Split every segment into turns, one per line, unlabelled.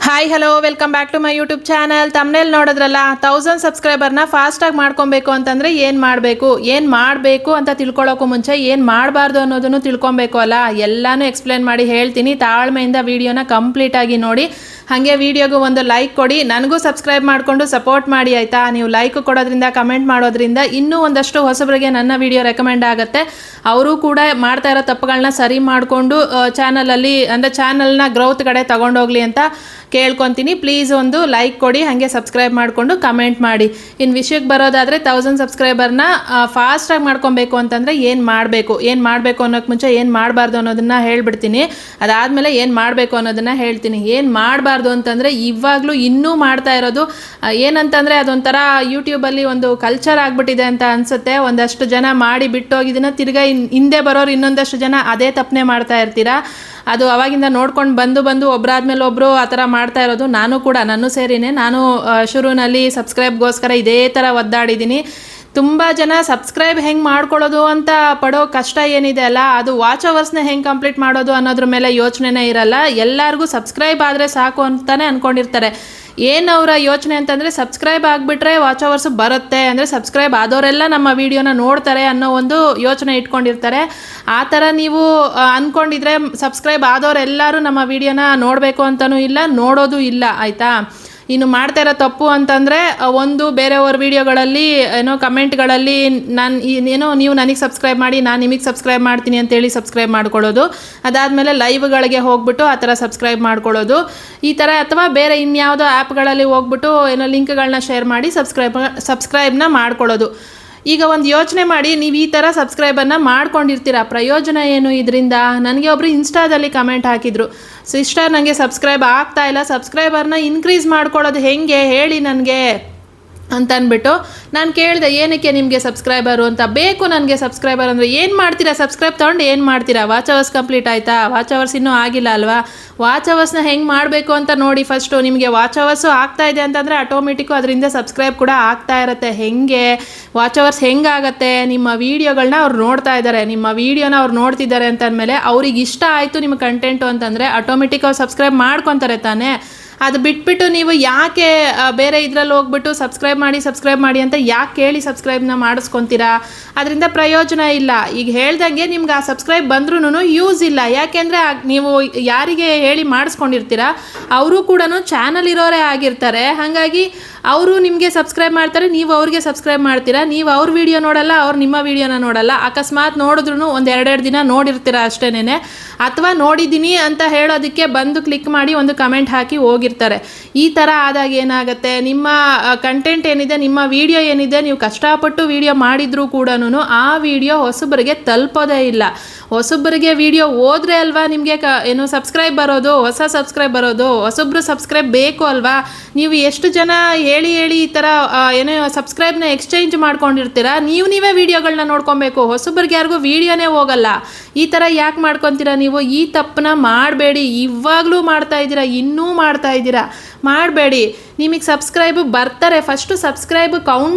Hi hello welcome back to my YouTube channel. ತಮ್ಮನೇಲಿ ನೋಡಿದ್ರಲ್ಲ, 1000 ಸಬ್ಸ್ಕ್ರೈಬರ್ನ ಫಾಸ್ಟಾಗಿ ಮಾಡ್ಕೊಬೇಕು ಅಂತಂದರೆ ಏನು ಮಾಡಬೇಕು ಅಂತ ತಿಳ್ಕೊಳ್ಳೋಕ್ಕೂ ಮುಂಚೆ ಏನು ಮಾಡಬಾರ್ದು ಅನ್ನೋದನ್ನು ತಿಳ್ಕೊಬೇಕು ಅಲ್ಲ. ಎಲ್ಲನೂ ಎಕ್ಸ್ಪ್ಲೇನ್ ಮಾಡಿ ಹೇಳ್ತೀನಿ. ತಾಳ್ಮೆಯಿಂದ ವೀಡಿಯೋನ ಕಂಪ್ಲೀಟಾಗಿ ನೋಡಿ. ಹಾಗೆ ವೀಡಿಯೋಗೂ ಒಂದು ಲೈಕ್ ಕೊಡಿ. ನನಗೂ ಸಬ್ಸ್ಕ್ರೈಬ್ ಮಾಡಿಕೊಂಡು ಸಪೋರ್ಟ್ ಮಾಡಿ ಆಯಿತಾ. ನೀವು ಲೈಕ್ ಕೊಡೋದ್ರಿಂದ, ಕಮೆಂಟ್ ಮಾಡೋದ್ರಿಂದ ಇನ್ನೂ ಒಂದಷ್ಟು ಹೊಸಬರಿಗೆ ನನ್ನ ವೀಡಿಯೋ ರೆಕಮೆಂಡ್ ಆಗುತ್ತೆ. ಅವರು ಕೂಡ ಮಾಡ್ತಾ ಇರೋ ತಪ್ಪುಗಳನ್ನ ಸರಿ ಮಾಡಿಕೊಂಡು ಚಾನಲಲ್ಲಿ ಅಂದರೆ ಚಾನಲ್ನ ಗ್ರೋತ್ ಕಡೆ ತಗೊಂಡೋಗ್ಲಿ ಅಂತ ಕೇಳ್ಕೊತೀನಿ. ಪ್ಲೀಸ್ ಒಂದು ಲೈಕ್ ಕೊಡಿ, ಹಾಗೆ ಸಬ್ಸ್ಕ್ರೈಬ್ ಮಾಡಿಕೊಂಡು ಕಮೆಂಟ್ ಮಾಡಿ. ಇನ್ನು ವಿಷಯಕ್ಕೆ ಬರೋದಾದರೆ 1000 ಸಬ್ಸ್ಕ್ರೈಬರ್ನ ಫಾಸ್ಟಾಗಿ ಮಾಡ್ಕೊಬೇಕು ಅಂತಂದರೆ ಏನು ಮಾಡಬೇಕು ಅನ್ನೋಕ್ಕೆ ಮುಂಚೆ ಏನು ಮಾಡಬಾರ್ದು ಅನ್ನೋದನ್ನು ಹೇಳ್ಬಿಡ್ತೀನಿ. ಅದಾದಮೇಲೆ ಏನು ಮಾಡಬೇಕು ಅನ್ನೋದನ್ನು ಹೇಳ್ತೀನಿ. ಏನು ಮಾಡಬಾರ್ದು ಅಂತಂದರೆ ಇವಾಗಲೂ ಇನ್ನೂ ಮಾಡ್ತಾ ಇರೋದು ಏನಂತಂದರೆ ಅದೊಂಥರ ಯೂಟ್ಯೂಬಲ್ಲಿ ಒಂದು ಕಲ್ಚರ್ ಆಗಿಬಿಟ್ಟಿದೆ ಅಂತ ಅನಿಸುತ್ತೆ. ಒಂದಷ್ಟು ಜನ ಮಾಡಿ ಬಿಟ್ಟೋಗಿದ್ದನ್ನು ತಿರ್ಗಾ ಹಿಂದೆ ಬರೋರು ಇನ್ನೊಂದಷ್ಟು ಜನ ಅದೇ ತಪ್ಪನೆ ಮಾಡ್ತಾ ಇರ್ತೀರಾ. ಅದು ಅವಾಗಿಂದ ನೋಡ್ಕೊಂಡು ಬಂದು ಒಬ್ಬರಾದ್ಮೇಲೆ ಒಬ್ಬರು ಆ ಥರ ಮಾಡ್ತಾ ಇರೋದು. ನಾನು ಸೇರಿನೇ ನಾನು ಶುರುವಿನಲ್ಲಿ ಸಬ್ಸ್ಕ್ರೈಬ್ಗೋಸ್ಕರ ಇದೇ ಥರ ಒದ್ದಾಡಿದ್ದೀನಿ. ತುಂಬ ಜನ ಸಬ್ಸ್ಕ್ರೈಬ್ ಹೆಂಗೆ ಮಾಡ್ಕೊಳ್ಳೋದು ಅಂತ ಪಡೋ ಕಷ್ಟ ಏನಿದೆ ಅಲ್ಲ, ಅದು ವಾಚ್ ಅವರ್ಸ್ನ ಹೆಂಗೆ ಕಂಪ್ಲೀಟ್ ಮಾಡೋದು ಅನ್ನೋದ್ರ ಮೇಲೆ ಯೋಚನೆನೇ ಇರಲ್ಲ. ಎಲ್ಲರಿಗೂ ಸಬ್ಸ್ಕ್ರೈಬ್ ಆದರೆ ಸಾಕು ಅಂತಾನೆ ಅಂದ್ಕೊಂಡಿರ್ತಾರೆ. ಏನು ಅವರ ಯೋಚನೆ ಅಂತಂದರೆ ಸಬ್ಸ್ಕ್ರೈಬ್ ಆಗಿಬಿಟ್ರೆ ವಾಚ್ ಅವರ್ಸು ಬರುತ್ತೆ, ಅಂದರೆ ಸಬ್ಸ್ಕ್ರೈಬ್ ಆದವರೆಲ್ಲ ನಮ್ಮ ವೀಡಿಯೋನ ನೋಡ್ತಾರೆ ಅನ್ನೋ ಒಂದು ಯೋಚನೆ ಇಟ್ಕೊಂಡಿರ್ತಾರೆ. ಆ ಥರ ನೀವು ಅಂದ್ಕೊಂಡಿದ್ರೆ ಸಬ್ಸ್ಕ್ರೈಬ್ ಆದವರೆಲ್ಲರೂ ನಮ್ಮ ವೀಡಿಯೋನ ನೋಡಬೇಕು ಅಂತಲೂ ಇಲ್ಲ, ನೋಡೋದು ಇಲ್ಲ ಆಯಿತಾ. ಇನ್ನು ಮಾಡ್ತಾ ಇರೋ ತಪ್ಪು ಅಂತಂದರೆ ಒಂದು ಬೇರೆಯವ್ರ ವೀಡಿಯೋಗಳಲ್ಲಿ ಕಮೆಂಟ್ಗಳಲ್ಲಿ ನೀವು ನನಗೆ ಸಬ್ಸ್ಕ್ರೈಬ್ ಮಾಡಿ, ನಾನು ನಿಮಗೆ ಸಬ್ಸ್ಕ್ರೈಬ್ ಮಾಡ್ತೀನಿ ಅಂತೇಳಿ ಸಬ್ಸ್ಕ್ರೈಬ್ ಮಾಡ್ಕೊಳ್ಳೋದು. ಅದಾದಮೇಲೆ ಲೈವ್ಗಳಿಗೆ ಹೋಗ್ಬಿಟ್ಟು ಆ ಥರ ಸಬ್ಸ್ಕ್ರೈಬ್ ಮಾಡ್ಕೊಳ್ಳೋದು ಈ ಥರ, ಅಥವಾ ಬೇರೆ ಇನ್ಯಾವುದೋ ಆ್ಯಪ್ಗಳಲ್ಲಿ ಹೋಗ್ಬಿಟ್ಟು ಲಿಂಕ್ಗಳನ್ನ ಶೇರ್ ಮಾಡಿ ಸಬ್ಸ್ಕ್ರೈಬ್ನ ಮಾಡ್ಕೊಳ್ಳೋದು. ಈಗ ಒಂದು ಯೋಚನೆ ಮಾಡಿ, ನೀವು ಈ ಥರ ಸಬ್ಸ್ಕ್ರೈಬನ್ನು ಮಾಡ್ಕೊಂಡಿರ್ತೀರ, ಪ್ರಯೋಜನ ಏನು ಇದರಿಂದ? ನನಗೆ ಒಬ್ಬರು ಇನ್ಸ್ಟಾದಲ್ಲಿ ಕಮೆಂಟ್ ಹಾಕಿದರು, ಸಿಸ್ಟರ್ ನನಗೆ ಸಬ್ಸ್ಕ್ರೈಬ್ ಆಗ್ತಾ ಇಲ್ಲ, ಸಬ್ಸ್ಕ್ರೈಬರ್ನ ಇನ್ಕ್ರೀಸ್ ಮಾಡ್ಕೊಳ್ಳೋದು ಹೆಂಗೆ ಹೇಳಿ ನನಗೆ ಅಂತ ಅಂದ್ಬಿಟ್ಟು ನಾನು ಕೇಳಿದೆ, ಏನಕ್ಕೆ ನಿಮಗೆ ಸಬ್ಸ್ಕ್ರೈಬರು ಅಂತ. ಬೇಕು ನನಗೆ ಸಬ್ಸ್ಕ್ರೈಬರ್ ಅಂದರೆ ಏನು ಮಾಡ್ತೀರಾ? ಸಬ್ಸ್ಕ್ರೈಬ್ ತೊಗೊಂಡು ಏನು ಮಾಡ್ತೀರಾ? ವಾಚ್ ಅವರ್ಸ್ ಕಂಪ್ಲೀಟ್ ಆಯಿತಾ? ವಾಚ್ ಅವರ್ಸ್ ಇನ್ನೂ ಆಗಿಲ್ಲ ಅಲ್ವಾ? ವಾಚ್ ಅವರ್ಸ್ನ ಹೆಂಗೆ ಮಾಡಬೇಕು ಅಂತ ನೋಡಿ ಫಸ್ಟು. ನಿಮಗೆ ವಾಚ್ ಅವರ್ಸು ಆಗ್ತಾ ಇದೆ ಅಂತಂದರೆ ಆಟೋಮೆಟಿಕ್ಕು ಅದರಿಂದ ಸಬ್ಸ್ಕ್ರೈಬ್ ಕೂಡ ಆಗ್ತಾ ಇರುತ್ತೆ. ಹೆಂಗೆ ವಾಚ್ ಅವರ್ಸ್ ಹೆಂಗಾಗತ್ತೆ? ನಿಮ್ಮ ವೀಡಿಯೋಗಳನ್ನ ಅವ್ರು ನೋಡ್ತಾ ಇದ್ದಾರೆ, ನಿಮ್ಮ ವೀಡಿಯೋನ ಅವ್ರು ನೋಡ್ತಿದ್ದಾರೆ ಅಂತಂದಮೇಲೆ ಅವ್ರಿಗೆ ಇಷ್ಟ ಆಯಿತು ನಿಮ್ಮ ಕಂಟೆಂಟು ಅಂತಂದರೆ ಆಟೋಮೆಟಿಕ್ ಅವ್ರು ಸಬ್ಸ್ಕ್ರೈಬ್ ಮಾಡ್ಕೊತಾರೆ ತಾನೇ. ಅದು ಬಿಟ್ಬಿಟ್ಟು ನೀವು ಯಾಕೆ ಬೇರೆ ಇದರಲ್ಲಿ ಹೋಗ್ಬಿಟ್ಟು ಸಬ್ಸ್ಕ್ರೈಬ್ ಮಾಡಿ ಅಂತ ಯಾಕೆ ಕೇಳಿ ಸಬ್ಸ್ಕ್ರೈಬ್ನ ಮಾಡಿಸ್ಕೊತೀರಾ? ಅದರಿಂದ ಪ್ರಯೋಜನ ಇಲ್ಲ. ಈಗ ಹೇಳ್ದಂಗೆ ನಿಮ್ಗೆ ಆ ಸಬ್ಸ್ಕ್ರೈಬ್ ಬಂದ್ರೂ ಯೂಸ್ ಇಲ್ಲ. ಯಾಕೆಂದರೆ ನೀವು ಯಾರಿಗೆ ಹೇಳಿ ಮಾಡಿಸ್ಕೊಂಡಿರ್ತೀರಾ ಅವರು ಕೂಡ ಚಾನಲ್ ಇರೋರೇ ಆಗಿರ್ತಾರೆ. ಹಾಗಾಗಿ ಅವರು ನಿಮಗೆ ಸಬ್ಸ್ಕ್ರೈಬ್ ಮಾಡ್ತಾರೆ, ನೀವು ಅವ್ರಿಗೆ ಸಬ್ಸ್ಕ್ರೈಬ್ ಮಾಡ್ತೀರಾ. ನೀವು ಅವ್ರ ವೀಡಿಯೋ ನೋಡಲ್ಲ, ಅವ್ರು ನಿಮ್ಮ ವೀಡಿಯೋನ ನೋಡಲ್ಲ. ಅಕಸ್ಮಾತ್ ನೋಡಿದ್ರೂ ಒಂದು ಎರಡೆರಡು ದಿನ ನೋಡಿರ್ತೀರ ಅಷ್ಟೇನೆ, ಅಥವಾ ನೋಡಿದ್ದೀನಿ ಅಂತ ಹೇಳೋದಕ್ಕೆ ಬಂದು ಕ್ಲಿಕ್ ಮಾಡಿ ಒಂದು ಕಮೆಂಟ್ ಹಾಕಿ ಹೋಗಿರ್ತಾರೆ. ಈ ಥರ ಆದಾಗ ಏನಾಗುತ್ತೆ, ನಿಮ್ಮ ಕಂಟೆಂಟ್ ಏನಿದೆ, ನಿಮ್ಮ ವೀಡಿಯೋ ಏನಿದೆ, ನೀವು ಕಷ್ಟಪಟ್ಟು ವೀಡಿಯೋ ಮಾಡಿದ್ರೂ ಕೂಡ ಆ ವೀಡಿಯೋ ಹೊಸಬರಿಗೆ ತಲುಪೋದೇ ಇಲ್ಲ. ಹೊಸಬರಿಗೆ ವೀಡಿಯೋ ಹೋದ್ರೆ ಅಲ್ವಾ ನಿಮಗೆ ಸಬ್ಸ್ಕ್ರೈಬ್ ಬರೋದು, ಹೊಸ ಸಬ್ಸ್ಕ್ರೈಬ್ ಬರೋದು. ಹೊಸಬ್ರು ಸಬ್ಸ್ಕ್ರೈಬ್ ಬೇಕು ಅಲ್ವಾ? ನೀವು ಎಷ್ಟು ಜನ ಹೇಳಿ ಈ ಥರ ಸಬ್ಸ್ಕ್ರೈಬ್ನ ಎಕ್ಸ್ಚೇಂಜ್ ಮಾಡ್ಕೊಂಡಿರ್ತೀರಾ. ನೀವೇ ವೀಡಿಯೋಗಳನ್ನ ನೋಡ್ಕೊಬೇಕು, ಹೊಸಬ್ರಿಗೆ ಯಾರಿಗೂ ವೀಡಿಯೋನೇ ಹೋಗಲ್ಲ. ಈ ಥರ ಯಾಕೆ ಮಾಡ್ಕೊತೀರಾ ನೀವು? ಈ ತಪ್ಪನ್ನ ಮಾಡಬೇಡಿ. ಇವಾಗಲೂ ಮಾಡ್ತಾ ಇದ್ದೀರಾ, ಇನ್ನೂ ಮಾಡ್ತಾ ಇದ್ದೀರಾ, ಮಾಡಬೇಡಿ. ನಿಮಗೆ ಸಬ್ಸ್ಕ್ರೈಬ್ ಬರ್ತಾರೆ. ಫಸ್ಟು ಸಬ್ಸ್ಕ್ರೈಬ್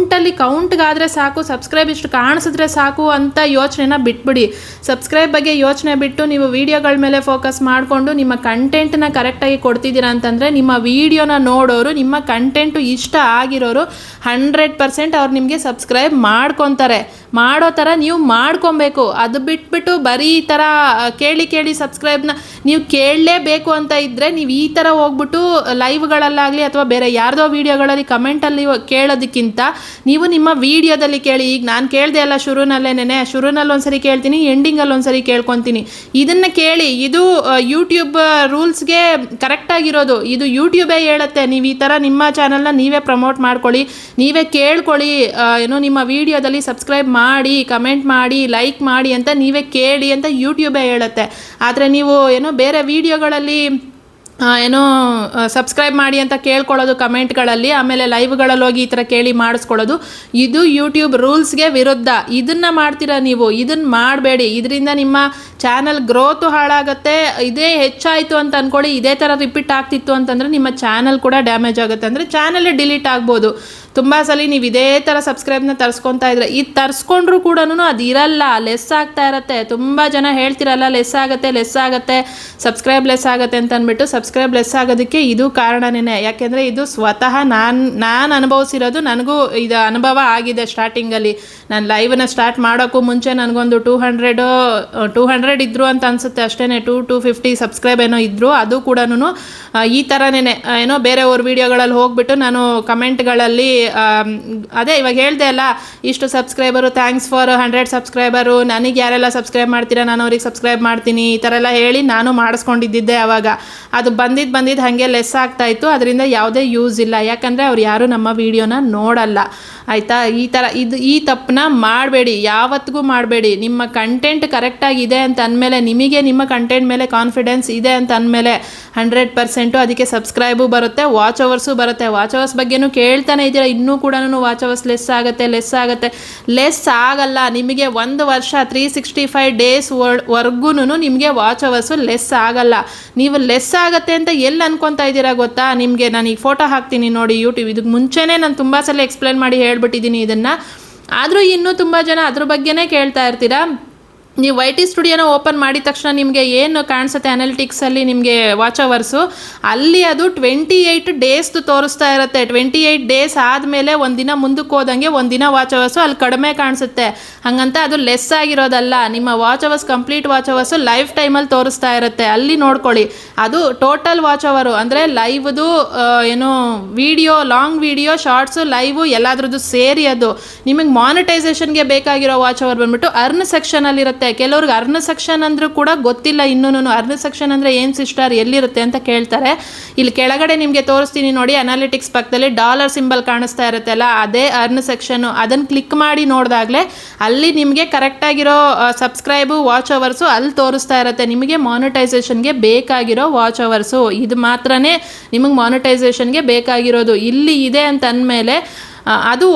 ಕೌಂಟ್ಗಾದರೆ ಸಾಕು, ಸಬ್ಸ್ಕ್ರೈಬ್ ಇಷ್ಟು ಕಾಣಿಸಿದ್ರೆ ಸಾಕು ಅಂತ ಯೋಚನೆನ ಬಿಟ್ಬಿಡಿ. ಸಬ್ಸ್ಕ್ರೈಬ್ ಬಗ್ಗೆ ಯೋಚನೆ ಬಿಟ್ಟು ನೀವು ವೀಡಿಯೋಗಳ ಮೇಲೆ ಫೋಕಸ್ ಮಾಡಿಕೊಂಡು ನಿಮ್ಮ ಕಂಟೆಂಟ್ನ ಕರೆಕ್ಟಾಗಿ ಕೊಡ್ತಿದ್ದೀರಾ ಅಂತಂದರೆ ನಿಮ್ಮ ವೀಡಿಯೋನ ನೋಡೋರು, ನಿಮ್ಮ ಕಂಟೆಂಟು ಇಷ್ಟ ಆಗಿರೋರು 100% ಅವ್ರು ನಿಮಗೆ ಸಬ್ಸ್ಕ್ರೈಬ್ ಮಾಡ್ಕೊತಾರೆ. ಮಾಡೋ ಥರ ನೀವು ಮಾಡ್ಕೊಬೇಕು. ಅದು ಬಿಟ್ಬಿಟ್ಟು ಬರೀ ಈ ಥರ ಕೇಳಿ ಸಬ್ಸ್ಕ್ರೈಬ್ನ ನೀವು ಕೇಳಲೇಬೇಕು ಅಂತ ಇದ್ದರೆ ನೀವು ಈ ಥರ ಹೋಗ್ಬಿಟ್ಟು ಲೈವ್ಗಳಲ್ಲಾಗಲಿ ಅಥವಾ ಬೇರೆ ಯಾರ್ದೋ ವೀಡಿಯೋಗಳಲ್ಲಿ ಕಮೆಂಟಲ್ಲಿ ಕೇಳೋದಕ್ಕಿಂತ ನೀವು ನಿಮ್ಮ ವೀಡಿಯೋದಲ್ಲಿ ಕೇಳಿ. ಈಗ ನಾನು ಕೇಳಿದೆ ಅಲ್ಲ ಶುರುನಲ್ಲಿ ಒಂದ್ಸರಿ ಕೇಳ್ತೀನಿ, ಎಂಡಿಂಗಲ್ಲಿ ಒಂದ್ಸರಿ ಕೇಳ್ಕೊತೀನಿ. ಇದನ್ನು ಕೇಳಿ. ಇದು ಯೂಟ್ಯೂಬ್ ರೂಲ್ಸ್ಗೆ ಕರೆಕ್ಟಾಗಿರೋದು. ಇದು ಯೂಟ್ಯೂಬೇ ಹೇಳುತ್ತೆ. ನೀವು ಈ ಥರ ನಿಮ್ಮ ಚಾನಲ್ನ ನೀವೇ ಪ್ರಮೋಟ್ ಮಾಡ್ಕೊಳ್ಳಿ, ನೀವೇ ಕೇಳ್ಕೊಳ್ಳಿ. ನಿಮ್ಮ ವೀಡಿಯೋದಲ್ಲಿ ಸಬ್ಸ್ಕ್ರೈಬ್ ಮಾಡಿ, ಕಮೆಂಟ್ ಮಾಡಿ, ಲೈಕ್ ಮಾಡಿ ಅಂತ ನೀವೇ ಕೇಳಿ ಅಂತ ಯೂಟ್ಯೂಬೇ ಹೇಳುತ್ತೆ. ಆದರೆ ನೀವು ಬೇರೆ ವೀಡಿಯೋಗಳಲ್ಲಿ ಸಬ್ಸ್ಕ್ರೈಬ್ ಮಾಡಿ ಅಂತ ಕೇಳ್ಕೊಳ್ಳೋದು ಕಮೆಂಟ್ಗಳಲ್ಲಿ, ಆಮೇಲೆ ಲೈವ್ಗಳಲ್ಲಿ ಹೋಗಿ ಈ ಥರ ಕೇಳಿ ಮಾಡಿಸ್ಕೊಳ್ಳೋದು, ಇದು ಯೂಟ್ಯೂಬ್ ರೂಲ್ಸ್ಗೆ ವಿರುದ್ಧ. ಇದನ್ನು ಮಾಡ್ತೀರಾ ನೀವು. ಇದನ್ನು ಮಾಡಬೇಡಿ. ಇದರಿಂದ ನಿಮ್ಮ ಚಾನಲ್ ಗ್ರೋತು ಹಾಳಾಗುತ್ತೆ. ಇದೇ ಹೆಚ್ಚಾಯಿತು ಅಂತ ಅಂದ್ಕೊಳ್ಳಿ, ಇದೇ ಥರ ರಿಪೀಟ್ ಆಗ್ತಿತ್ತು ಅಂತಂದರೆ ನಿಮ್ಮ ಚಾನಲ್ ಕೂಡ ಡ್ಯಾಮೇಜ್ ಆಗುತ್ತೆ, ಅಂದರೆ ಚಾನಲ್ಲೇ ಡಿಲೀಟ್ ಆಗ್ಬೋದು. ತುಂಬ ಸಲ ನೀವು ಇದೇ ಥರ ಸಬ್ಸ್ಕ್ರೈಬ್ನ ತರಿಸ್ಕೊತಾ ಇದ್ರೆ ಇದು ತರಿಸ್ಕೊಂಡ್ರು ಕೂಡ ಅದು ಇರಲ್ಲ, ಲೆಸ್ ಆಗ್ತಾ ಇರುತ್ತೆ. ತುಂಬ ಜನ ಹೇಳ್ತಿರಲ್ಲ ಲೆಸ್ ಆಗುತ್ತೆ ಸಬ್ಸ್ಕ್ರೈಬ್ ಲೆಸ್ ಆಗುತ್ತೆ ಅಂತ ಅಂದ್ಬಿಟ್ಟು. ಸಬ್ಸ್ಕ್ರೈಬ್ ಲೆಸ್ ಆಗೋದಕ್ಕೆ ಇದು ಕಾರಣನೇ. ಯಾಕೆಂದರೆ ಇದು ಸ್ವತಃ ನಾನು ಅನುಭವಿಸಿರೋದು, ನನಗೂ ಇದು ಅನುಭವ ಆಗಿದೆ. ಸ್ಟಾರ್ಟಿಂಗಲ್ಲಿ ನಾನು ಲೈವ್ನ ಸ್ಟಾರ್ಟ್ ಮಾಡೋಕ್ಕೂ ಮುಂಚೆ ನನಗೊಂದು 200 ಇದ್ರು ಅಂತ ಅನಿಸುತ್ತೆ ಅಷ್ಟೇ, 250 ಸಬ್ಸ್ಕ್ರೈಬ್ ಏನೋ ಇದ್ದರು. ಅದು ಕೂಡ ಈ ಥರನೇ ಏನೋ ಬೇರೆಯವ್ರ ವೀಡಿಯೋಗಳಲ್ಲಿ ಹೋಗ್ಬಿಟ್ಟು ನಾನು ಕಮೆಂಟ್ಗಳಲ್ಲಿ ಅದೇ ಇವಾಗ ಹೇಳ್ದೆ ಅಲ್ಲ, ಇಷ್ಟು ಸಬ್ಸ್ಕ್ರೈಬರು, ಥ್ಯಾಂಕ್ಸ್ ಫಾರ್ 100 ಸಬ್ಸ್ಕ್ರೈಬರು, ನನಗೆ ಯಾರೆಲ್ಲ ಸಬ್ಸ್ಕ್ರೈಬ್ ಮಾಡ್ತೀರಾ ನಾನು ಅವ್ರಿಗೆ ಸಬ್ಸ್ಕ್ರೈಬ್ ಮಾಡ್ತೀನಿ, ಈ ಥರ ಎಲ್ಲ ಹೇಳಿ ನಾನು ಮಾಡಿಸ್ಕೊಂಡಿದ್ದೆ. ಆವಾಗ ಅದು ಬಂದಿದ್ದು ಹಾಗೆ ಲೆಸ್ ಆಗ್ತಾಯಿತ್ತು. ಅದರಿಂದ ಯಾವುದೇ ಯೂಸ್ ಇಲ್ಲ. ಯಾಕಂದರೆ ಅವ್ರು ಯಾರು ನಮ್ಮ ವೀಡಿಯೋನ ನೋಡಲ್ಲ, ಆಯಿತಾ. ಈ ತಪ್ಪನ್ನ ಮಾಡಬೇಡಿ, ಯಾವತ್ತಿಗೂ ಮಾಡಬೇಡಿ. ನಿಮ್ಮ ಕಂಟೆಂಟ್ ಕರೆಕ್ಟಾಗಿದೆ ಅಂತ ಅಂದಮೇಲೆ, ನಿಮಗೆ ನಿಮ್ಮ ಕಂಟೆಂಟ್ ಮೇಲೆ ಕಾನ್ಫಿಡೆನ್ಸ್ ಇದೆ ಅಂತ ಅಂದಮೇಲೆ 100% ಅದಕ್ಕೆ ಸಬ್ಸ್ಕ್ರೈಬು ಬರುತ್ತೆ, ವಾಚ್ ಅವರ್ಸು ಬರುತ್ತೆ. ವಾಚ್ ಅವರ್ಸ್ ಬಗ್ಗೆನೂ ಕೇಳ್ತಾನೆ ಇದ್ದೀರಾ, ಇನ್ನೂ ಕೂಡ ವಾಚ್ ಅವರ್ಸ್ ಲೆಸ್ ಆಗುತ್ತೆ. ಲೆಸ್ ಆಗಲ್ಲ. ನಿಮಗೆ 1 ವರ್ಷ 365 ಡೇಸ್ ವರ್ಗೂ ನಿಮಗೆ ವಾಚ್ ಅವರ್ಸು ಲೆಸ್ ಆಗಲ್ಲ. ನೀವು ಲೆಸ್ ಆಗುತ್ತೆ ಅಂತ ಎಲ್ಲಿ ಅನ್ಕೊತಾ ಇದ್ದೀರಾ ಗೊತ್ತಾ? ನಿಮಗೆ ನಾನು ಈಗ ಫೋಟೋ ಹಾಕ್ತೀನಿ ನೋಡಿ ಯೂಟ್ಯೂಬ್, ಇದಕ್ಕೆ ಮುಂಚೆನೇ ನಾನು ತುಂಬ ಸಲ ಎಕ್ಸ್ಪ್ಲೇನ್ ಮಾಡಿ ಹೇಳ್ಬಿಟ್ಟಿದ್ದೀನಿ ಇದನ್ನು. ಆದರೂ ಇನ್ನೂ ತುಂಬ ಜನ ಅದ್ರ ಬಗ್ಗೆನೇ ಕೇಳ್ತಾ ಇರ್ತೀರಾ. ನೀವು YT ಸ್ಟುಡಿಯೋನ ಓಪನ್ ಮಾಡಿದ ತಕ್ಷಣ ನಿಮಗೆ ಏನು ಕಾಣಿಸುತ್ತೆ ಅನಾಲಿಟಿಕ್ಸಲ್ಲಿ ನಿಮಗೆ ವಾಚ್ ಅವರ್ಸು, ಅಲ್ಲಿ ಅದು 28 ಡೇಸ್ದು ತೋರಿಸ್ತಾ ಇರುತ್ತೆ. 28 ಡೇಸ್ ಆದಮೇಲೆ ಒಂದಿನ ಮುಂದಕ್ಕೆ ಹೋದಂಗೆ ಒಂದಿನ ವಾಚ್ ಅವರ್ಸು ಅಲ್ಲಿ ಕಡಿಮೆ ಕಾಣಿಸುತ್ತೆ. ಹಾಗಂತ ಅದು ಲೆಸ್ ಆಗಿರೋದಲ್ಲ. ನಿಮ್ಮ watch hours, complete watch hours life ಟೈಮಲ್ಲಿ ತೋರಿಸ್ತಾ ಇರುತ್ತೆ. ಅಲ್ಲಿ ನೋಡ್ಕೊಳ್ಳಿ. ಅದು ಟೋಟಲ್ ವಾಚ್ ಅವರು ಅಂದರೆ ಲೈವ್ದು ಏನು video, long video, shorts, live ಎಲ್ಲದ್ರದ್ದು ಸೇರಿ ಅದು ನಿಮಗೆ ಮಾನಿಟೈಸೇಷನ್ಗೆ ಬೇಕಾಗಿರೋ ವಾಚ್ ಅವರ್ ಬಂದ್ಬಿಟ್ಟು ಅರ್ನ್ ಸೆಕ್ಷನಲ್ಲಿರುತ್ತೆ. ಕೆಲವ್ರಿಗೆ ಅರ್ನ್ ಸೆಕ್ಷನ್ ಅಂದ್ರೂ ಕೂಡ ಗೊತ್ತಿಲ್ಲ ಇನ್ನೂ. ಅರ್ನ್ ಸೆಕ್ಷನ್ ಅಂದರೆ ಏನು ಸಿಸ್ಟರ್, ಎಲ್ಲಿರುತ್ತೆ ಅಂತ ಕೇಳ್ತಾರೆ. ಇಲ್ಲಿ ಕೆಳಗಡೆ ನಿಮಗೆ ತೋರಿಸ್ತೀನಿ ನೋಡಿ, ಅನಾಲಿಟಿಕ್ಸ್ ಪಕ್ಕದಲ್ಲಿ ಡಾಲರ್ ಸಿಂಬಲ್ ಕಾಣಿಸ್ತಾ ಇರುತ್ತಲ್ಲ, ಅದೇ ಅರ್ನ್ ಸೆಕ್ಷನ್ನು. ಅದನ್ನು ಕ್ಲಿಕ್ ಮಾಡಿ ನೋಡಿದಾಗಲೇ ಅಲ್ಲಿ ನಿಮಗೆ ಕರೆಕ್ಟಾಗಿರೋ ಸಬ್ಸ್ಕ್ರೈಬು, ವಾಚ್ ಅವರ್ಸು ಅಲ್ಲಿ ತೋರಿಸ್ತಾ ಇರುತ್ತೆ. ನಿಮಗೆ ಮಾನಿಟೈಸೇಷನ್ಗೆ ಬೇಕಾಗಿರೋ ವಾಚ್ ಅವರ್ಸು ಇದು ಮಾತ್ರನೇ ನಿಮಗೆ ಮಾನಿಟೈಸೇಷನ್ಗೆ ಬೇಕಾಗಿರೋದು. ಇಲ್ಲಿ ಇದೆ ಅಂತ ಅಂದಮೇಲೆ ಅದು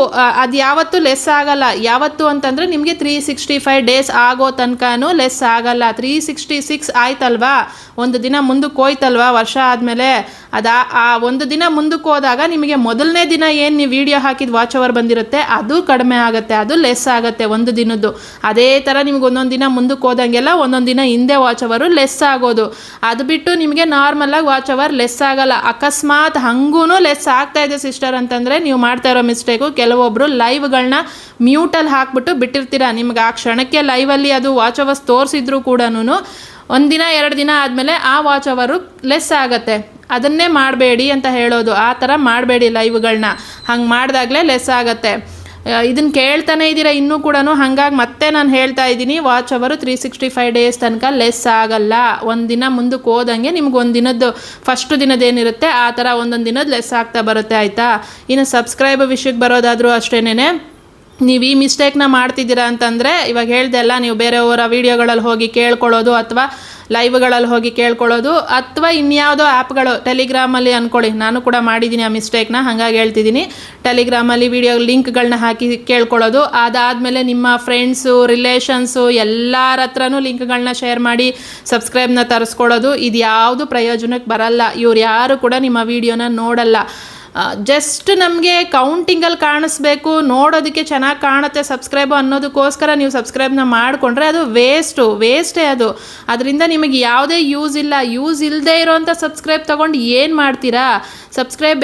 ಯಾವತ್ತೂ ಲೆಸ್ ಆಗಲ್ಲ. ಯಾವತ್ತು ಅಂತಂದರೆ ನಿಮಗೆ 365 ಡೇಸ್ ಆಗೋ ತನಕನೂ ಲೆಸ್ ಆಗಲ್ಲ. 366 ಆಯ್ತಲ್ವಾ, ಒಂದು ದಿನ ಮುಂದಕ್ಕೆ ಹೋಯ್ತಲ್ವಾ ವರ್ಷ ಆದಮೇಲೆ, ಆ ಒಂದು ದಿನ ಮುಂದಕ್ಕೆ ಹೋದಾಗ ನಿಮಗೆ ಮೊದಲನೇ ದಿನ ಏನು ನೀವು ವೀಡಿಯೋ ಹಾಕಿದ ವಾಚ್ ಅವರ್ ಬಂದಿರುತ್ತೆ ಅದು ಕಡಿಮೆ ಆಗುತ್ತೆ, ಅದು ಲೆಸ್ ಆಗುತ್ತೆ ಒಂದು ದಿನದ್ದು. ಅದೇ ಥರ ನಿಮ್ಗೆ ಒಂದೊಂದು ದಿನ ಮುಂದಕ್ಕೆ ಹೋದಂಗೆಲ್ಲ ಒಂದೊಂದು ದಿನ ಹಿಂದೆ ವಾಚ್ ಅವರು ಲೆಸ್ ಆಗೋದು. ಅದು ಬಿಟ್ಟು ನಿಮಗೆ ನಾರ್ಮಲಾಗಿ ವಾಚ್ ಅವರ್ ಲೆಸ್ ಆಗಲ್ಲ. ಅಕಸ್ಮಾತ್ ಹಂಗೂ ಲೆಸ್ ಆಗ್ತಾ ಇದೆ ಸಿಸ್ಟರ್ ಅಂತಂದರೆ ನೀವು ಮಾಡ್ತಾ ಇರೋ ಮಿಸ್ಟೇಕು, ಕೆಲವೊಬ್ಬರು ಲೈವ್ಗಳನ್ನ ಮ್ಯೂಟಲ್ಲಿ ಹಾಕ್ಬಿಟ್ಟು ಬಿಟ್ಟಿರ್ತೀರ. ನಿಮ್ಗೆ ಆ ಕ್ಷಣಕ್ಕೆ ಲೈವಲ್ಲಿ ಅದು ವಾಚ್ ಅವರ್ಸ್ ತೋರಿಸಿದ್ರು ಕೂಡ 1 ದಿನ 2 ದಿನ ಆದಮೇಲೆ ಆ ವಾಚ್ ಅವರು ಲೆಸ್ ಆಗುತ್ತೆ. ಅದನ್ನೇ ಮಾಡಬೇಡಿ ಅಂತ ಹೇಳೋದು. ಆ ಥರ ಮಾಡಬೇಡಿ ಲೈವ್ಗಳನ್ನ. ಹಂಗೆ ಮಾಡಿದಾಗಲೇ ಲೆಸ್ ಆಗುತ್ತೆ. ಇದನ್ನು ಕೇಳ್ತಾನೆ ಇದ್ದೀರಾ ಇನ್ನೂ ಕೂಡ. ಹಾಗಾಗಿ ಮತ್ತೆ ನಾನು ಹೇಳ್ತಾ ಇದ್ದೀನಿ, ವಾಚ್ ಅವರು 365 ಡೇಸ್ ತನಕ ಲೆಸ್ ಆಗಲ್ಲ. ಒಂದು ದಿನ ಮುಂದಕ್ಕೆ ಹೋದಂಗೆ ನಿಮ್ಗೆ ಒಂದು ದಿನದ್ದು ಫಸ್ಟ್ ದಿನದೇನಿರುತ್ತೆ ಆ ಥರ ಒಂದೊಂದು ದಿನದ ಲೆಸ್ ಆಗ್ತಾ ಬರುತ್ತೆ, ಆಯಿತಾ. ಇನ್ನು ಸಬ್ಸ್ಕ್ರೈಬ್ ವಿಷಯಕ್ಕೆ ಬರೋದಾದರೂ ಅಷ್ಟೇನೆ, ನೀವು ಈ ಮಿಸ್ಟೇಕ್ನ ಮಾಡ್ತಿದ್ದೀರಾ ಅಂತಂದರೆ, ಇವಾಗ ಹೇಳ್ದೆ ಅಲ್ಲ, ನೀವು ಬೇರೆಯವರ ವೀಡಿಯೋಗಳಲ್ಲಿ ಹೋಗಿ ಕೇಳ್ಕೊಳ್ಳೋದು ಅಥವಾ ಲೈವ್ಗಳಲ್ಲಿ ಹೋಗಿ ಕೇಳ್ಕೊಳ್ಳೋದು, ಅಥವಾ ಇನ್ಯಾವುದೋ ಆ್ಯಪ್ಗಳು, ಟೆಲಿಗ್ರಾಮಲ್ಲಿ ಅಂದ್ಕೊಳ್ಳಿ, ನಾನು ಕೂಡ ಮಾಡಿದ್ದೀನಿ ಆ ಮಿಸ್ಟೇಕ್ನ, ಹಾಗಾಗಿ ಹೇಳ್ತಿದ್ದೀನಿ. ಟೆಲಿಗ್ರಾಮಲ್ಲಿ ವೀಡಿಯೋ ಲಿಂಕ್ಗಳನ್ನ ಹಾಕಿ ಕೇಳ್ಕೊಳ್ಳೋದು, ಅದಾದಮೇಲೆ ನಿಮ್ಮ ಫ್ರೆಂಡ್ಸು, ರಿಲೇಷನ್ಸು ಎಲ್ಲರ ಹತ್ರನೂ ಲಿಂಕ್ಗಳನ್ನ ಶೇರ್ ಮಾಡಿ ಸಬ್ಸ್ಕ್ರೈಬ್ನ ತರಿಸ್ಕೊಳ್ಳೋದು, ಇದು ಯಾವುದು ಪ್ರಯೋಜನಕ್ಕೆ ಬರಲ್ಲ. ಇವ್ರು ಯಾರು ಕೂಡ ನಿಮ್ಮ ವೀಡಿಯೋನ ನೋಡಲ್ಲ. ಜಸ್ಟ್ ನಮಗೆ ಕೌಂಟಿಂಗಲ್ಲಿ ಕಾಣಿಸ್ಬೇಕು, ನೋಡೋದಕ್ಕೆ ಚೆನ್ನಾಗಿ ಕಾಣುತ್ತೆ ಸಬ್ಸ್ಕ್ರೈಬು ಅನ್ನೋದಕ್ಕೋಸ್ಕರ ನೀವು ಸಬ್ಸ್ಕ್ರೈಬ್ನ ಮಾಡಿಕೊಂಡ್ರೆ ಅದು ವೇಸ್ಟೇ ಅದು. ಅದರಿಂದ ನಿಮಗೆ ಯಾವುದೇ ಯೂಸ್ ಇಲ್ಲ. ಯೂಸ್ ಇಲ್ಲದೆ ಇರೋವಂಥ ಸಬ್ಸ್ಕ್ರೈಬ್ ತೊಗೊಂಡು ಏನು ಮಾಡ್ತೀರಾ? ಸಬ್ಸ್ಕ್ರೈಬ್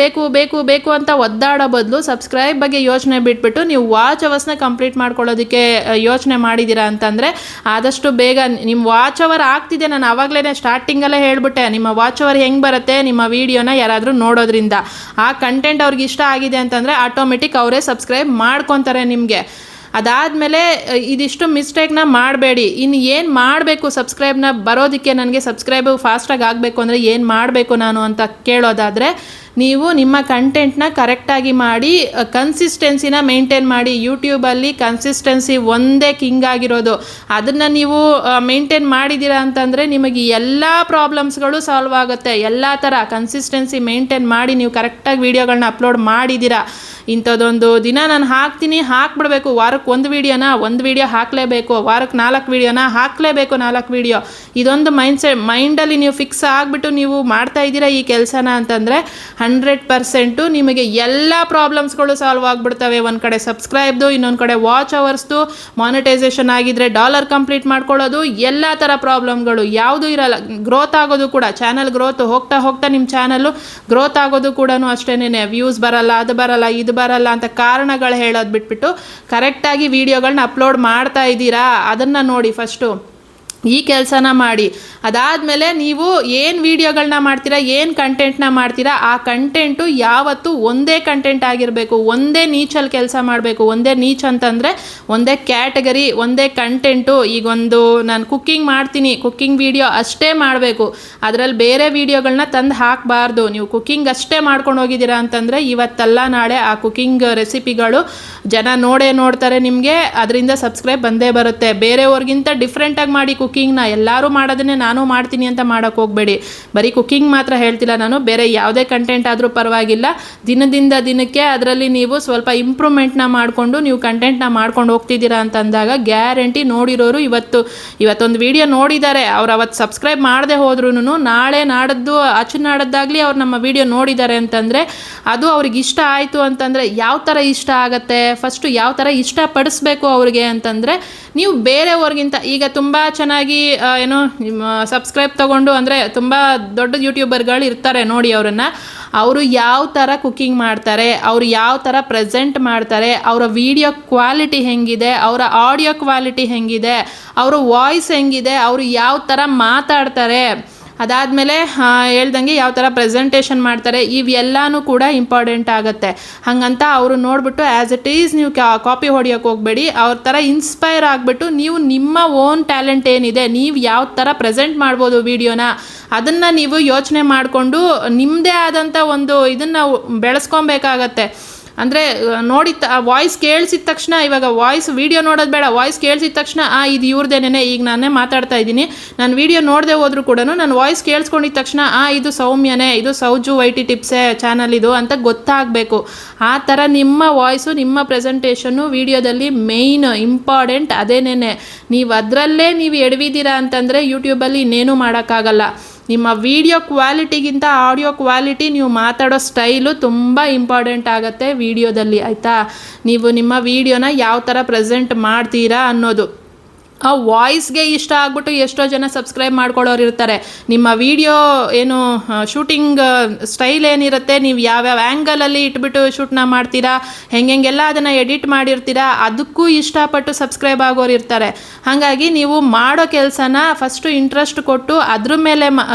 ಬೇಕು ಅಂತ ಒದ್ದಾಡೋ ಬದಲು ಸಬ್ಸ್ಕ್ರೈಬ್ ಬಗ್ಗೆ ಯೋಚನೆ ಬಿಟ್ಬಿಟ್ಟು ನೀವು ವಾಚ್ ಅವರ್ಸ್ನ ಕಂಪ್ಲೀಟ್ ಮಾಡ್ಕೊಳ್ಳೋದಕ್ಕೆ ಯೋಚನೆ ಮಾಡಿದ್ದೀರಾ ಅಂತಂದರೆ ಆದಷ್ಟು ಬೇಗ ನಿಮ್ಮ ವಾಚ್ ಅವರ್ ಆಗ್ತಿದೆ. ನಾನು ಆವಾಗಲೇ ಸ್ಟಾರ್ಟಿಂಗಲ್ಲೇ ಹೇಳ್ಬಿಟ್ಟೆ, ನಿಮ್ಮ ವಾಚ್ ಅವರ್ ಹೆಂಗೆ ಬರುತ್ತೆ, ನಿಮ್ಮ ವೀಡಿಯೋನ ಯಾರಾದರೂ ನೋಡೋದ್ರಿಂದ. ಆ ಕಂಟೆಂಟ್ ಅವ್ರಿಗೆ ಇಷ್ಟ ಆಗಿದೆ ಅಂತಂದರೆ ಆಟೋಮೆಟಿಕ್ ಅವರೇ ಸಬ್ಸ್ಕ್ರೈಬ್ ಮಾಡ್ಕೊತಾರೆ ನಿಮಗೆ. ಅದಾದಮೇಲೆ ಇದಿಷ್ಟು ಮಿಸ್ಟೇಕ್ನ ಮಾಡಬೇಡಿ. ಇನ್ನು ಏನು ಮಾಡಬೇಕು ಸಬ್ಸ್ಕ್ರೈಬ್ನ ಬರೋದಕ್ಕೆ, ನನಗೆ ಸಬ್ಸ್ಕ್ರೈಬು ಫಾಸ್ಟಾಗಿ ಆಗಬೇಕು ಅಂದರೆ ಏನು ಮಾಡಬೇಕು ನಾನು ಅಂತ ಕೇಳೋದಾದರೆ, ನೀವು ನಿಮ್ಮ ಕಂಟೆಂಟ್ನ ಕರೆಕ್ಟಾಗಿ ಮಾಡಿ ಕನ್ಸಿಸ್ಟೆನ್ಸಿನ ಮೇಂಟೈನ್ ಮಾಡಿ. ಯೂಟ್ಯೂಬಲ್ಲಿ ಕನ್ಸಿಸ್ಟೆನ್ಸಿ ಒಂದೇ ಕಿಂಗ್ ಆಗಿರೋದು. ಅದನ್ನು ನೀವು ಮೇಂಟೈನ್ ಮಾಡಿದ್ದೀರಾ ಅಂತಂದರೆ ನಿಮಗೆ ಎಲ್ಲ ಪ್ರಾಬ್ಲಮ್ಸ್ಗಳು ಸಾಲ್ವ್ ಆಗುತ್ತೆ. ಎಲ್ಲ ಥರ ಕನ್ಸಿಸ್ಟೆನ್ಸಿ ಮೇಂಟೈನ್ ಮಾಡಿ ನೀವು ಕರೆಕ್ಟಾಗಿ ವೀಡಿಯೋಗಳನ್ನ ಅಪ್ಲೋಡ್ ಮಾಡಿದ್ದೀರಾ. ಇಂಥದ್ದೊಂದು ದಿನ ನಾನು ಹಾಕ್ಬಿಡಬೇಕು, ವಾರಕ್ಕೆ ಒಂದು ವೀಡಿಯೋ ಹಾಕಲೇಬೇಕು, ವಾರಕ್ಕೆ 4 ವೀಡಿಯೋನ ಹಾಕಲೇಬೇಕು, 4 ವೀಡಿಯೋ. ಇದೊಂದು ಮೈಂಡಲ್ಲಿ ನೀವು ಫಿಕ್ಸ್ ಆಗಿಬಿಟ್ಟು ನೀವು ಮಾಡ್ತಾ ಇದ್ದೀರಾ ಈ ಕೆಲಸನ ಅಂತಂದರೆ 100% ನಿಮಗೆ ಎಲ್ಲ ಪ್ರಾಬ್ಲಮ್ಸ್ಗಳು ಸಾಲ್ವ್ ಆಗಿಬಿಡ್ತವೆ. ಒಂದು ಕಡೆ ಸಬ್ಸ್ಕ್ರೈಬ್ದು, ಇನ್ನೊಂದು ಕಡೆ ವಾಚ್ ಅವರ್ಸ್ದು, ಮಾನಿಟೈಸೇಷನ್ ಆಗಿದ್ರೆ ಡಾಲರ್ ಕಂಪ್ಲೀಟ್ ಮಾಡ್ಕೊಳ್ಳೋದು, ಎಲ್ಲ ಥರ ಪ್ರಾಬ್ಲಮ್ಗಳು ಯಾವುದು ಇರಲ್ಲ. ಗ್ರೋತ್ ಆಗೋದು ಕೂಡ, ಚಾನಲ್ ಗ್ರೋತ್ ಹೋಗ್ತಾ ಹೋಗ್ತಾ ನಿಮ್ಮ ಚಾನಲ್ಲು ಗ್ರೋತ್ ಆಗೋದು ಕೂಡ ಅಷ್ಟೇನೆ. ವ್ಯೂಸ್ ಬರಲ್ಲ, ಅದು ಬರಲ್ಲ, ಇದು ಬರಲ್ಲ ಅಂತ ಕಾರಣಗಳು ಹೇಳೋದು ಬಿಟ್ಬಿಟ್ಟು ಕರೆಕ್ಟಾಗಿ ವೀಡಿಯೋಗಳನ್ನ ಅಪ್ಲೋಡ್ ಮಾಡ್ತಾ ಇದ್ದೀರಾ ಅದನ್ನು ನೋಡಿ ಫಸ್ಟು. ಈ ಕೆಲಸನ ಮಾಡಿ. ಅದಾದಮೇಲೆ ನೀವು ಏನು ವೀಡಿಯೋಗಳನ್ನ ಮಾಡ್ತೀರಾ, ಏನು ಕಂಟೆಂಟ್ನ ಮಾಡ್ತೀರಾ, ಆ ಕಂಟೆಂಟು ಯಾವತ್ತೂ ಒಂದೇ ಕಂಟೆಂಟ್ ಆಗಿರಬೇಕು. ಒಂದೇ ನೀಚಲ್ಲಿ ಕೆಲಸ ಮಾಡಬೇಕು. ಒಂದೇ ನೀಚ್ ಅಂತಂದರೆ ಒಂದೇ ಕ್ಯಾಟಗರಿ, ಒಂದೇ ಕಂಟೆಂಟು. ಈಗೊಂದು ನಾನು ಕುಕ್ಕಿಂಗ್ ಮಾಡ್ತೀನಿ, ಕುಕ್ಕಿಂಗ್ ವೀಡಿಯೋ ಅಷ್ಟೇ ಮಾಡಬೇಕು. ಅದರಲ್ಲಿ ಬೇರೆ ವೀಡಿಯೋಗಳನ್ನ ತಂದು ಹಾಕಬಾರ್ದು. ನೀವು ಕುಕ್ಕಿಂಗ್ ಅಷ್ಟೇ ಮಾಡ್ಕೊಂಡು ಹೋಗಿದ್ದೀರಾ ಅಂತಂದರೆ ಇವತ್ತಲ್ಲ ನಾಳೆ ಆ ಕುಕ್ಕಿಂಗ್ ರೆಸಿಪಿಗಳು ಜನ ನೋಡ್ತಾರೆ, ನಿಮಗೆ ಅದರಿಂದ ಸಬ್ಸ್ಕ್ರೈಬ್ ಬಂದೇ ಬರುತ್ತೆ. ಬೇರೆಯವ್ರಿಗಿಂತ ಡಿಫ್ರೆಂಟಾಗಿ ಮಾಡಿ ಕುಕ್ಕಿಂಗ್ನ. ಎಲ್ಲರೂ ಮಾಡೋದನ್ನೇ ನಾನು ಮಾಡ್ತೀನಿ ಅಂತ ಮಾಡೋಕ್ಕೆ ಹೋಗಬೇಡಿ. ಬರೀ ಕುಕ್ಕಿಂಗ್ ಮಾತ್ರ ಹೇಳ್ತಿಲ್ಲ ನಾನು, ಬೇರೆ ಯಾವುದೇ ಕಂಟೆಂಟ್ ಆದರೂ ಪರವಾಗಿಲ್ಲ. ದಿನದಿಂದ ದಿನಕ್ಕೆ ಅದರಲ್ಲಿ ನೀವು ಸ್ವಲ್ಪ ಇಂಪ್ರೂವ್ಮೆಂಟ್ನ ಮಾಡಿಕೊಂಡು ನೀವು ಕಂಟೆಂಟ್ನ ಮಾಡ್ಕೊಂಡು ಹೋಗ್ತಿದ್ದೀರಾ ಅಂತಂದಾಗ ಗ್ಯಾರಂಟಿ ನೋಡಿರೋರು ಇವತ್ತೊಂದು ವೀಡಿಯೋ ನೋಡಿದ್ದಾರೆ, ಅವ್ರು ಅವತ್ತು ಸಬ್ಸ್ಕ್ರೈಬ್ ಮಾಡದೆ ಹೋದ್ರೂ ನಾಳೆ ನಾಡದ್ದು ನಾಡದ್ದಾಗಲಿ ಅವ್ರು ನಮ್ಮ ವೀಡಿಯೋ ನೋಡಿದ್ದಾರೆ ಅಂತಂದರೆ ಅದು ಅವ್ರಿಗೆ ಇಷ್ಟ ಆಯಿತು ಅಂತಂದರೆ ಯಾವ ಥರ ಇಷ್ಟ ಆಗುತ್ತೆ, ಫಸ್ಟು ಯಾವ ಥರ ಇಷ್ಟಪಡಿಸ್ಬೇಕು ಅವ್ರಿಗೆ ಅಂತಂದರೆ ನೀವು ಬೇರೆಯವ್ರಿಗಿಂತ ಈಗ ತುಂಬ ಚೆನ್ನಾಗಿ ಏನೋ ಸಬ್ಸ್ಕ್ರೈಬ್ ತೊಗೊಂಡು ಅಂದರೆ ತುಂಬ ದೊಡ್ಡ ಯೂಟ್ಯೂಬರ್ಗಳು ಇರ್ತಾರೆ ನೋಡಿ, ಅವರು ಯಾವ ಥರ ಕುಕ್ಕಿಂಗ್ ಮಾಡ್ತಾರೆ, ಅವರು ಯಾವ ಥರ ಪ್ರೆಸೆಂಟ್ ಮಾಡ್ತಾರೆ, ಅವರ ವಿಡಿಯೋ ಕ್ವಾಲಿಟಿ ಹೆಂಗಿದೆ, ಅವರ ಆಡಿಯೋ ಕ್ವಾಲಿಟಿ ಹೆಂಗಿದೆ, ಅವರ ವಾಯ್ಸ್ ಹೆಂಗಿದೆ, ಅವರು ಯಾವ ಥರ ಮಾತಾಡ್ತಾರೆ, ಅದಾದಮೇಲೆ ಹೇಳ್ದಂಗೆ ಯಾವ ಥರ ಪ್ರೆಸೆಂಟೇಷನ್ ಮಾಡ್ತಾರೆ, ಇವೆಲ್ಲನೂ ಕೂಡ ಇಂಪಾರ್ಟೆಂಟ್ ಆಗುತ್ತೆ. ಹಾಗಂತ ಅವರು ನೋಡಿಬಿಟ್ಟು ಆ್ಯಸ್ ಇಟ್ ಈಸ್ ನೀವು ಕಾಪಿ ಹೊಡಿಯೋಕ್ಕೆ ಹೋಗಬೇಡಿ. ಅವ್ರ ಥರ ಇನ್ಸ್ಪೈರ್ ಆಗಿಬಿಟ್ಟು ನೀವು ನಿಮ್ಮ ಓನ್ ಟ್ಯಾಲೆಂಟ್ ಏನಿದೆ, ನೀವು ಯಾವ ಥರ ಪ್ರೆಸೆಂಟ್ ಮಾಡ್ಬೋದು ವೀಡಿಯೋನ, ಅದನ್ನು ನೀವು ಯೋಚನೆ ಮಾಡಿಕೊಂಡು ನಿಮ್ಮದೇ ಆದಂಥ ಒಂದು ಇದನ್ನು ಬೆಳೆಸ್ಕೊಬೇಕಾಗತ್ತೆ. ಅಂದರೆ ವಾಯ್ಸ್ ಕೇಳಿಸಿದ ತಕ್ಷಣ, ಇವಾಗ ವಾಯ್ಸ್ ವೀಡಿಯೋ ನೋಡೋದು ಬೇಡ, ವಾಯ್ಸ್ ಕೇಳಿಸಿದ ತಕ್ಷಣ ಇದು ಇವ್ರದ್ದೇನೆ, ಈಗ ನಾನೇ ಮಾತಾಡ್ತಾ ಇದ್ದೀನಿ, ನಾನು ವೀಡಿಯೋ ನೋಡದೆ ಹೋದರೂ ಕೂಡ ನಾನು ವಾಯ್ಸ್ ಕೇಳಿಸ್ಕೊಂಡಿದ್ದ ತಕ್ಷಣ ಇದು ಸೌಮ್ಯನೇ, ಇದು ಸೌಜು ವೈಟಿ ಟಿಪ್ಸೇ ಚಾನಲ್ ಇದು ಅಂತ ಗೊತ್ತಾಗಬೇಕು. ಆ ಥರ ನಿಮ್ಮ ವಾಯ್ಸು, ನಿಮ್ಮ ಪ್ರೆಸೆಂಟೇಷನ್ನು ವೀಡಿಯೋದಲ್ಲಿ ಮೇಯ್ನ್ ಇಂಪಾರ್ಟೆಂಟ್ ಅದೇನೇನೆ. ನೀವು ಅದರಲ್ಲೇ ನೀವು ಎಡವಿದ್ದೀರಾ ಅಂತಂದರೆ ಯೂಟ್ಯೂಬಲ್ಲಿ ಇನ್ನೇನು ಮಾಡೋಕ್ಕಾಗಲ್ಲ. ನಿಮ್ಮ ವಿಡಿಯೋ ಕ್ವಾಲಿಟಿಗಿಂತ ಆಡಿಯೋ ಕ್ವಾಲಿಟಿ, ನೀವು ಮಾತಾಡೋ ಸ್ಟೈಲು ತುಂಬ ಇಂಪಾರ್ಟೆಂಟ್ ಆಗುತ್ತೆ ವಿಡಿಯೋದಲ್ಲಿ, ಆಯಿತಾ. ನೀವು ನಿಮ್ಮ ವಿಡಿಯೋನ ಯಾವ ಥರ ಪ್ರೆಸೆಂಟ್ ಮಾಡ್ತೀರಾ ಅನ್ನೋದು. ಆ ವಾಯ್ಸ್ಗೆ ಇಷ್ಟ ಆಗ್ಬಿಟ್ಟು ಎಷ್ಟೋ ಜನ ಸಬ್ಸ್ಕ್ರೈಬ್ ಮಾಡ್ಕೊಳ್ಳೋರು ಇರ್ತಾರೆ. ನಿಮ್ಮ ವಿಡಿಯೋ ಏನು ಶೂಟಿಂಗ್ ಸ್ಟೈಲ್ ಏನಿರುತ್ತೆ, ನೀವು ಯಾವ್ಯಾವ ಆ್ಯಂಗಲಲ್ಲಿ ಇಟ್ಬಿಟ್ಟು ಶೂಟ್ನ ಮಾಡ್ತೀರಾ, ಹೆಂಗೆಲ್ಲ ಅದನ್ನು ಎಡಿಟ್ ಮಾಡಿರ್ತೀರಾ, ಅದಕ್ಕೂ ಇಷ್ಟಪಟ್ಟು ಸಬ್ಸ್ಕ್ರೈಬ್ ಆಗೋರು ಇರ್ತಾರೆ. ಹಾಗಾಗಿ ನೀವು ಮಾಡೋ ಕೆಲಸನ ಫಸ್ಟು ಇಂಟ್ರೆಸ್ಟ್ ಕೊಟ್ಟು ಅದ್ರ ಮೇಲೆ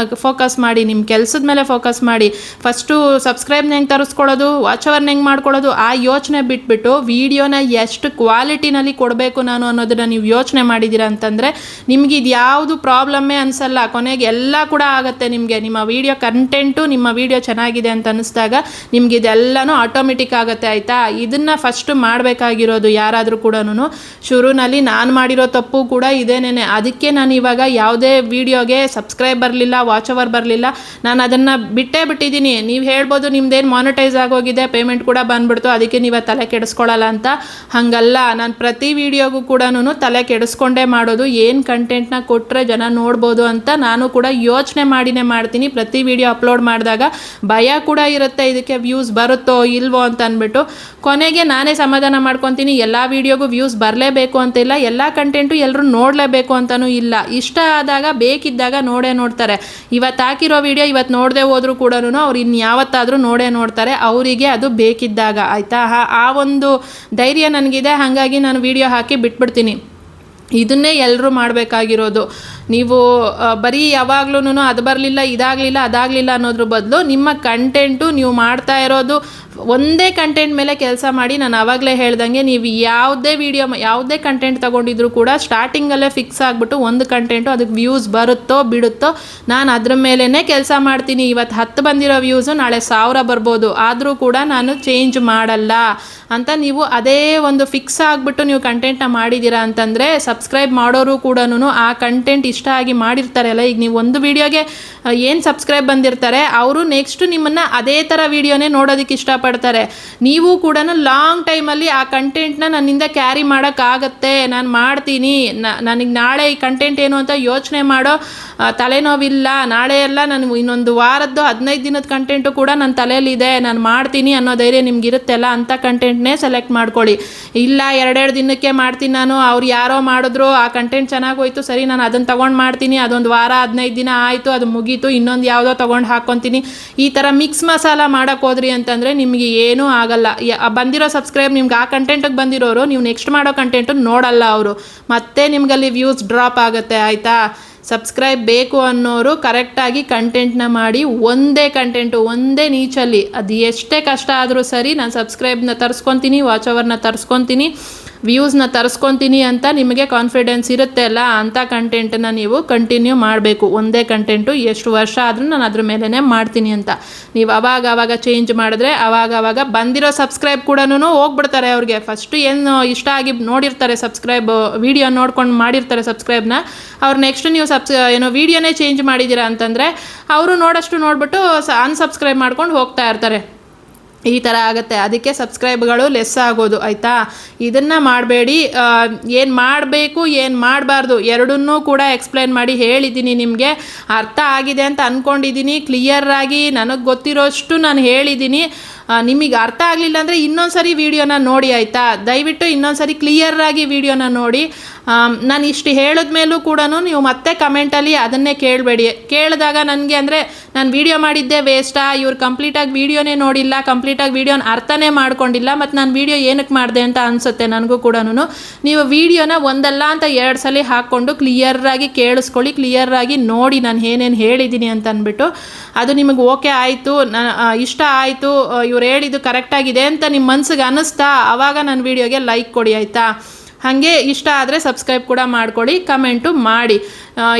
ಫೋಕಸ್ ಮಾಡಿ, ನಿಮ್ಮ ಕೆಲಸದ ಮೇಲೆ ಫೋಕಸ್ ಮಾಡಿ. ಫಸ್ಟು ಸಬ್ಸ್ಕ್ರೈಬ್ನ ಹೆಂಗೆ ತರಿಸ್ಕೊಳ್ಳೋದು, ವಾಚ್ ಅವರ್ನ ಹೆಂಗೆ ಮಾಡ್ಕೊಳ್ಳೋದು, ಆ ಯೋಚನೆ ಬಿಟ್ಬಿಟ್ಟು ವಿಡಿಯೋನ ಎಷ್ಟು ಕ್ವಾಲಿಟಿನಲ್ಲಿ ಕೊಡಬೇಕು ನಾನು ಅನ್ನೋದನ್ನು ನೀವು ಯೋಚನೆ ಮಾಡಿದ್ದೀರಿ ಅಂತಂದರೆ ನಿಮ್ಗೆ ಇದು ಯಾವುದು ಪ್ರಾಬ್ಲಮ್ಮೇ ಅನಿಸಲ್ಲ. ಕೊನೆಗೆ ಎಲ್ಲ ಕೂಡ ಆಗುತ್ತೆ ನಿಮಗೆ. ನಿಮ್ಮ ವಿಡಿಯೋ ಕಂಟೆಂಟು, ನಿಮ್ಮ ವಿಡಿಯೋ ಚೆನ್ನಾಗಿದೆ ಅಂತ ಅನ್ನಿಸ್ದಾಗ ನಿಮ್ಗೆ ಇದೆಲ್ಲನೂ ಆಟೋಮೆಟಿಕ್ ಆಗುತ್ತೆ, ಆಯಿತಾ. ಇದನ್ನು ಫಸ್ಟು ಮಾಡಬೇಕಾಗಿರೋದು ಯಾರಾದರೂ ಕೂಡ. ಶುರುನಲ್ಲಿ ನಾನು ಮಾಡಿರೋ ತಪ್ಪು ಕೂಡ ಇದೇನೇನೆ. ಅದಕ್ಕೆ ನಾನು ಇವಾಗ ಯಾವುದೇ ವಿಡಿಯೋಗೆ ಸಬ್ಸ್ಕ್ರೈಬ್ ಬರಲಿಲ್ಲ, ವಾಚ್ ಅವರ್ ಬರಲಿಲ್ಲ, ನಾನು ಅದನ್ನು ಬಿಟ್ಟಿದ್ದೀನಿ. ನೀವು ಹೇಳ್ಬೋದು ನಿಮ್ದೇನು ಮಾನಿಟೈಸ್ ಆಗೋಗಿದೆ, ಪೇಮೆಂಟ್ ಕೂಡ ಬಂದ್ಬಿಡ್ತು, ಅದಕ್ಕೆ ನೀವು ತಲೆ ಕೆಡಿಸ್ಕೊಳ್ಳಲ್ಲ ಅಂತ. ಹಾಗಲ್ಲ, ನಾನು ಪ್ರತಿ ವಿಡಿಯೋಗೂ ಕೂಡ ತಲೆ ಕೆಡಿಸ್ಕೊಂಡೇ ಮಾಡೋದು. ಏನು ಕಂಟೆಂಟ್ನ ಕೊಟ್ಟರೆ ಜನ ನೋಡ್ಬೋದು ಅಂತ ನಾನು ಕೂಡ ಯೋಚನೆ ಮಾಡಿನೇ ಮಾಡ್ತೀನಿ. ಪ್ರತಿ ವಿಡಿಯೋ ಅಪ್ಲೋಡ್ ಮಾಡಿದಾಗ ಭಯ ಕೂಡ ಇರುತ್ತೆ, ಇದಕ್ಕೆ ವ್ಯೂಸ್ ಬರುತ್ತೋ ಇಲ್ವೋ ಅಂತ ಅಂದ್ಬಿಟ್ಟು. ಕೊನೆಗೆ ನಾನೇ ಸಮಾಧಾನ ಮಾಡ್ಕೊತೀನಿ, ಎಲ್ಲ ವಿಡಿಯೋಗೂ ವ್ಯೂಸ್ ಬರಲೇಬೇಕು ಅಂತ ಇಲ್ಲ, ಎಲ್ಲ ಕಂಟೆಂಟು ಎಲ್ಲರೂ ನೋಡಲೇಬೇಕು ಅಂತಲೂ ಇಲ್ಲ. ಇಷ್ಟ ಆದಾಗ ಬೇಕಿದ್ದಾಗ ನೋಡ್ತಾರೆ. ಇವತ್ತು ಹಾಕಿರೋ ವಿಡಿಯೋ ಇವತ್ತು ನೋಡದೆ ಹೋದರೂ ಕೂಡ ಅವ್ರು ಇನ್ಯಾವತ್ತಾದರೂ ನೋಡ್ತಾರೆ, ಅವರಿಗೆ ಅದು ಬೇಕಿದ್ದಾಗ, ಆಯಿತಾ. ಆ ಒಂದು ಧೈರ್ಯ ನನಗಿದೆ, ಹಾಗಾಗಿ ನಾನು ವಿಡಿಯೋ ಹಾಕಿ ಬಿಟ್ಬಿಡ್ತೀನಿ. ಇದನ್ನೇ ಎಲ್ಲರೂ ಮಾಡಬೇಕಾಗಿರೋದು. ನೀವು ಬರೀ ಯಾವಾಗ್ಲೂ ಅದು ಬರಲಿಲ್ಲ, ಇದಾಗಲಿಲ್ಲ, ಅದಾಗಲಿಲ್ಲ ಅನ್ನೋದ್ರ ಬದಲು ನಿಮ್ಮ ಕಂಟೆಂಟು, ನೀವು ಮಾಡ್ತಾ ಇರೋದು ಒಂದೇ ಕಂಟೆಂಟ್ ಮೇಲೆ ಕೆಲಸ ಮಾಡಿ. ನಾನು ಆವಾಗಲೇ ಹೇಳ್ದಂಗೆ ನೀವು ಯಾವುದೇ ವಿಡಿಯೋ, ಯಾವುದೇ ಕಂಟೆಂಟ್ ತೊಗೊಂಡಿದ್ರು ಕೂಡ ಸ್ಟಾರ್ಟಿಂಗಲ್ಲೇ ಫಿಕ್ಸ್ ಆಗಿಬಿಟ್ಟು ಒಂದು ಕಂಟೆಂಟು ಅದಕ್ಕೆ ವ್ಯೂಸ್ ಬರುತ್ತೋ ಬಿಡುತ್ತೋ ನಾನು ಅದ್ರ ಮೇಲೇ ಕೆಲಸ ಮಾಡ್ತೀನಿ. ಇವತ್ತು 10 ಬಂದಿರೋ ವ್ಯೂಸು ನಾಳೆ 1000 ಬರ್ಬೋದು, ಆದರೂ ಕೂಡ ನಾನು ಚೇಂಜ್ ಮಾಡಲ್ಲ ಅಂತ ನೀವು ಅದೇ ಒಂದು ಫಿಕ್ಸ್ ಆಗಿಬಿಟ್ಟು ನೀವು ಕಂಟೆಂಟ್ನ ಮಾಡಿದ್ದೀರಾ ಅಂತಂದರೆ ಸಬ್ಸ್ಕ್ರೈಬ್ ಮಾಡೋರು ಕೂಡ ಆ ಕಂಟೆಂಟ್ ಇಷ್ಟ ಆಗಿ ಮಾಡಿರ್ತಾರಲ್ಲ, ಈಗ ನೀವು ಒಂದು ವೀಡಿಯೋಗೆ ಏನು ಸಬ್ಸ್ಕ್ರೈಬ್ ಬಂದಿರ್ತಾರೆ ಅವರು ನೆಕ್ಸ್ಟ್ ನಿಮ್ಮನ್ನು ಅದೇ ಥರ ವೀಡಿಯೋನೇ ನೋಡೋದಕ್ಕೆ ಇಷ್ಟಪಡ್ತಾರೆ. ನೀವು ಕೂಡ ಲಾಂಗ್ ಟೈಮಲ್ಲಿ ಆ ಕಂಟೆಂಟ್ನ ನನ್ನಿಂದ ಕ್ಯಾರಿ ಮಾಡೋಕ್ಕಾಗತ್ತೆ, ನಾನು ಮಾಡ್ತೀನಿ, ನನಗೆ ನಾಳೆ ಈ ಕಂಟೆಂಟ್ ಏನು ಅಂತ ಯೋಚನೆ ಮಾಡೋ ತಲೆನೋವಿಲ್ಲ, ನಾಳೆ ಎಲ್ಲ ನಾನು ಇನ್ನೊಂದು ವಾರದ್ದು 15 ದಿನದ ಕಂಟೆಂಟು ಕೂಡ ನನ್ನ ತಲೆಯಲ್ಲಿದೆ, ನಾನು ಮಾಡ್ತೀನಿ ಅನ್ನೋ ಧೈರ್ಯ ನಿಮ್ಗಿರುತ್ತೆಲ್ಲ, ಅಂಥ ಕಂಟೆಂಟ್ನೇ ಸೆಲೆಕ್ಟ್ ಮಾಡ್ಕೊಳ್ಳಿ. ಇಲ್ಲ 2 ದಿನಕ್ಕೆ ಮಾಡ್ತೀನಿ ನಾನು, ಅವ್ರು ಯಾರೋ ಮಾಡಿದ್ರು ಆ ಕಂಟೆಂಟ್ ಚೆನ್ನಾಗಿ ಹೋಯ್ತು, ಸರಿ ನಾನು ಅದನ್ನು ತೊಗೊಂಡು ಮಾಡ್ತೀನಿ, ಅದೊಂದು ವಾರ 15 ದಿನ ಆಯಿತು, ಅದು ಮುಗೀತು, ಇನ್ನೊಂದು ಯಾವುದೋ ತೊಗೊಂಡು ಹಾಕ್ಕೊತೀನಿ, ಈ ಥರ ಮಿಕ್ಸ್ ಮಸಾಲ ಮಾಡೋಕ್ಕೆ ಹೋದ್ರಿ ಅಂತಂದರೆ ನಿಮಗೆ ಏನೂ ಆಗಲ್ಲ. ಬಂದಿರೋ ಸಬ್ಸ್ಕ್ರೈಬ್ ನಿಮ್ಗೆ ಆ ಕಂಟೆಂಟಿಗೆ ಬಂದಿರೋರು ನೀವು ನೆಕ್ಸ್ಟ್ ಮಾಡೋ ಕಂಟೆಂಟು ನೋಡಲ್ಲ ಅವರು, ಮತ್ತೆ ನಿಮ್ಗಲ್ಲಿ ವ್ಯೂಸ್ ಡ್ರಾಪ್ ಆಗುತ್ತೆ. ಆಯಿತಾ? ಸಬ್ಸ್ಕ್ರೈಬ್ ಬೇಕು ಅನ್ನೋರು ಕರೆಕ್ಟಾಗಿ ಕಂಟೆಂಟ್ನ ಮಾಡಿ, ಒಂದೇ ಕಂಟೆಂಟು ಒಂದೇ ನೀಚಲ್ಲಿ ಅದು ಎಷ್ಟೇ ಕಷ್ಟ ಆದರೂ ಸರಿ, ನಾನು ಸಬ್ಸ್ಕ್ರೈಬ್ನ ತರಿಸ್ಕೊತೀನಿ, ವಾಚ್ ಅವರ್ನ ತರಿಸ್ಕೊತೀನಿ, ವ್ಯೂಸ್ನ ತರಿಸ್ಕೊತೀನಿ ಅಂತ ನಿಮಗೆ ಕಾನ್ಫಿಡೆನ್ಸ್ ಇರುತ್ತೆ ಅಲ್ಲ, ಅಂಥ ಕಂಟೆಂಟನ್ನು ನೀವು ಕಂಟಿನ್ಯೂ ಮಾಡಬೇಕು. ಒಂದೇ ಕಂಟೆಂಟು ಎಷ್ಟು ವರ್ಷ ಆದರೂ ನಾನು ಅದ್ರ ಮೇಲೇ ಮಾಡ್ತೀನಿ ಅಂತ ನೀವು ಅವಾಗ ಚೇಂಜ್ ಮಾಡಿದ್ರೆ ಅವಾಗ ಬಂದಿರೋ ಸಬ್ಸ್ಕ್ರೈಬ್ ಕೂಡ ಹೋಗ್ಬಿಡ್ತಾರೆ. ಅವ್ರಿಗೆ ಫಸ್ಟು ಏನು ಇಷ್ಟ ಆಗಿ ನೋಡಿರ್ತಾರೆ ಸಬ್ಸ್ಕ್ರೈಬ್ ವಿಡಿಯೋ ನೋಡ್ಕೊಂಡು ಮಾಡಿರ್ತಾರೆ ಸಬ್ಸ್ಕ್ರೈಬ್ನ, ಅವ್ರು ನೆಕ್ಸ್ಟ್ ನೀವು ಏನೋ ವೀಡಿಯೋನೇ ಚೇಂಜ್ ಮಾಡಿದ್ದೀರಾ ಅಂತಂದರೆ ಅವರು ನೋಡ್ಬಿಟ್ಟು ಅನ್ಸಬ್ಸ್ಕ್ರೈಬ್ ಮಾಡ್ಕೊಂಡು ಹೋಗ್ತಾ ಇರ್ತಾರೆ. ಈ ಥರ ಆಗುತ್ತೆ. ಅದಕ್ಕೆ ಸಬ್ಸ್ಕ್ರೈಬ್ಗಳು ಲೆಸ್ ಆಗೋದು. ಆಯಿತಾ? ಇದನ್ನು ಮಾಡಬೇಡಿ. ಏನು ಮಾಡಬೇಕು ಏನು ಮಾಡಬಾರ್ದು ಎರಡನ್ನೂ ಕೂಡ ಎಕ್ಸ್ಪ್ಲೈನ್ ಮಾಡಿ ಹೇಳಿದ್ದೀನಿ. ನಿಮಗೆ ಅರ್ಥ ಆಗಿದೆ ಅಂತ ಅಂದ್ಕೊಂಡಿದ್ದೀನಿ. ಕ್ಲಿಯರಾಗಿ ನನಗೆ ಗೊತ್ತಿರೋಷ್ಟು ನಾನು ಹೇಳಿದ್ದೀನಿ. ನಿಮಗೆ ಅರ್ಥ ಆಗಲಿಲ್ಲ ಅಂದರೆ ಇನ್ನೊಂದು ಸರಿ ವೀಡಿಯೋನ ನೋಡಿ. ಆಯಿತಾ? ದಯವಿಟ್ಟು ಇನ್ನೊಂದು ಸರಿ ಕ್ಲಿಯರಾಗಿ ವೀಡಿಯೋನ ನೋಡಿ. ನಾನು ಇಷ್ಟು ಹೇಳಿದ ಮೇಲೂ ಕೂಡ ನೀವು ಮತ್ತೆ ಕಮೆಂಟಲ್ಲಿ ಅದನ್ನೇ ಕೇಳಬೇಡಿ. ಕೇಳಿದಾಗ ನನಗೆ ಅಂದರೆ ನಾನು ವೀಡಿಯೋ ಮಾಡಿದ್ದೆ ವೇಸ್ಟಾ, ಇವ್ರು ಕಂಪ್ಲೀಟಾಗಿ ವೀಡಿಯೋನೇ ನೋಡಿಲ್ಲ, ಕಂಪ್ಲೀಟಾಗಿ ವೀಡಿಯೋನ ಅರ್ಥನೇ ಮಾಡ್ಕೊಂಡಿಲ್ಲ, ಮತ್ತು ನಾನು ವೀಡಿಯೋ ಏನಕ್ಕೆ ಮಾಡಿದೆ ಅಂತ ಅನಿಸುತ್ತೆ ನನಗೂ ಕೂಡ. ನೀವು ವೀಡಿಯೋನ ಒಂದಲ್ಲ ಅಂತ 2 ಸಲ ಹಾಕ್ಕೊಂಡು ಕ್ಲಿಯರಾಗಿ ಕೇಳಿಸ್ಕೊಳ್ಳಿ, ಕ್ಲಿಯರಾಗಿ ನೋಡಿ ನಾನು ಏನೇನು ಹೇಳಿದ್ದೀನಿ ಅಂತ ಅಂದ್ಬಿಟ್ಟು. ಅದು ನಿಮಗೆ ಓಕೆ ಆಯಿತು, ಇಷ್ಟ ಆಯಿತು, ಇವ್ರು ಹೇಳಿದ್ದು ಕರೆಕ್ಟಾಗಿದೆ ಅಂತ ನಿಮ್ಮ ಮನಸ್ಸಿಗೆ ಅನ್ನಿಸ್ತಾ ಆವಾಗ ನನ್ನ ವೀಡಿಯೋಗೆ ಲೈಕ್ ಕೊಡಿ. ಆಯಿತಾ? ಹಾಗೆ ಇಷ್ಟ ಆದರೆ ಸಬ್ಸ್ಕ್ರೈಬ್ ಕೂಡ ಮಾಡ್ಕೊಳ್ಳಿ, ಕಮೆಂಟು ಮಾಡಿ.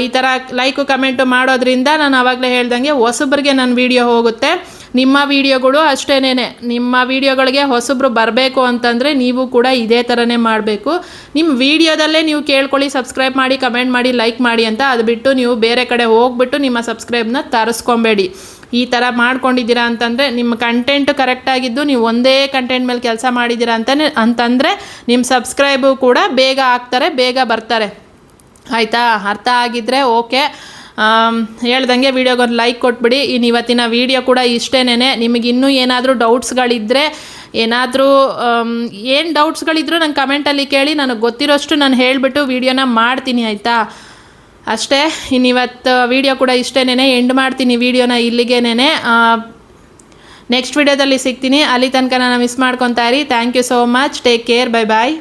ಈ ಥರ ಲೈಕು ಕಮೆಂಟು ಮಾಡೋದ್ರಿಂದ ನಾನು ಆವಾಗಲೇ ಹೇಳ್ದಂಗೆ ಹೊಸಬ್ರಿಗೆ ನನ್ನ ವೀಡಿಯೋ ಹೋಗುತ್ತೆ. ನಿಮ್ಮ ವೀಡಿಯೋಗಳು ಅಷ್ಟೇನೇ, ನಿಮ್ಮ ವೀಡಿಯೋಗಳಿಗೆ ಹೊಸಬ್ರು ಬರಬೇಕು ಅಂತಂದರೆ ನೀವು ಕೂಡ ಇದೇ ಥರನೇ ಮಾಡಬೇಕು. ನಿಮ್ಮ ವೀಡಿಯೋದಲ್ಲೇ ನೀವು ಕೇಳ್ಕೊಳ್ಳಿ ಸಬ್ಸ್ಕ್ರೈಬ್ ಮಾಡಿ, ಕಮೆಂಟ್ ಮಾಡಿ, ಲೈಕ್ ಮಾಡಿ ಅಂತ. ಅದು ಬಿಟ್ಟು ನೀವು ಬೇರೆ ಕಡೆ ಹೋಗ್ಬಿಟ್ಟು ನಿಮ್ಮ ಸಬ್ಸ್ಕ್ರೈಬ್ನ ತರಿಸ್ಕೊಬೇಡಿ. ಈ ಥರ ಮಾಡ್ಕೊಂಡಿದ್ದೀರಾ ಅಂತಂದರೆ ನಿಮ್ಮ ಕಂಟೆಂಟು ಕರೆಕ್ಟಾಗಿದ್ದು ನೀವು ಒಂದೇ ಕಂಟೆಂಟ್ ಮೇಲೆ ಕೆಲಸ ಮಾಡಿದ್ದೀರಾ ಅಂತಂದರೆ ನಿಮ್ಮ ಸಬ್ಸ್ಕ್ರೈಬು ಕೂಡ ಬೇಗ ಆಗ್ತಾರೆ, ಬೇಗ ಬರ್ತಾರೆ. ಆಯಿತಾ? ಅರ್ಥ ಆಗಿದ್ದರೆ ಓಕೆ. ಹೇಳ್ದಂಗೆ ವೀಡಿಯೋಗೊಂದು ಲೈಕ್ ಕೊಟ್ಬಿಡಿ. ಇನ್ನು ಇವತ್ತಿನ ವೀಡಿಯೋ ಕೂಡ ಇಷ್ಟೇನೆ. ನಿಮಗೆ ಇನ್ನೂ ಏನಾದರೂ ಡೌಟ್ಸ್ಗಳಿದ್ದರೆ, ಏನಾದರೂ ಏನು ಡೌಟ್ಸ್ಗಳಿದ್ರೂ ನಂಗೆ ಕಮೆಂಟಲ್ಲಿ ಕೇಳಿ, ನನಗೆ ಗೊತ್ತಿರೋಷ್ಟು ನಾನು ಹೇಳಿಬಿಟ್ಟು ವೀಡಿಯೋನ ಮಾಡ್ತೀನಿ. ಆಯಿತಾ? ಅಷ್ಟೇ. ಇನ್ನಿವತ್ತು ವೀಡಿಯೋ ಕೂಡ ಇಷ್ಟೇನೆ, ಎಂಡ್ ಮಾಡ್ತೀನಿ ವೀಡಿಯೋನ ಇಲ್ಲಿಗೇನೆ. ನೆಕ್ಸ್ಟ್ ವೀಡಿಯೋದಲ್ಲಿ ಸಿಗ್ತೀನಿ. ಅಲ್ಲಿ ತನಕ ನಾನು ಮಿಸ್ ಮಾಡ್ಕೊತಾ ಇರಿ. Thank you so much. Take care. Bye bye.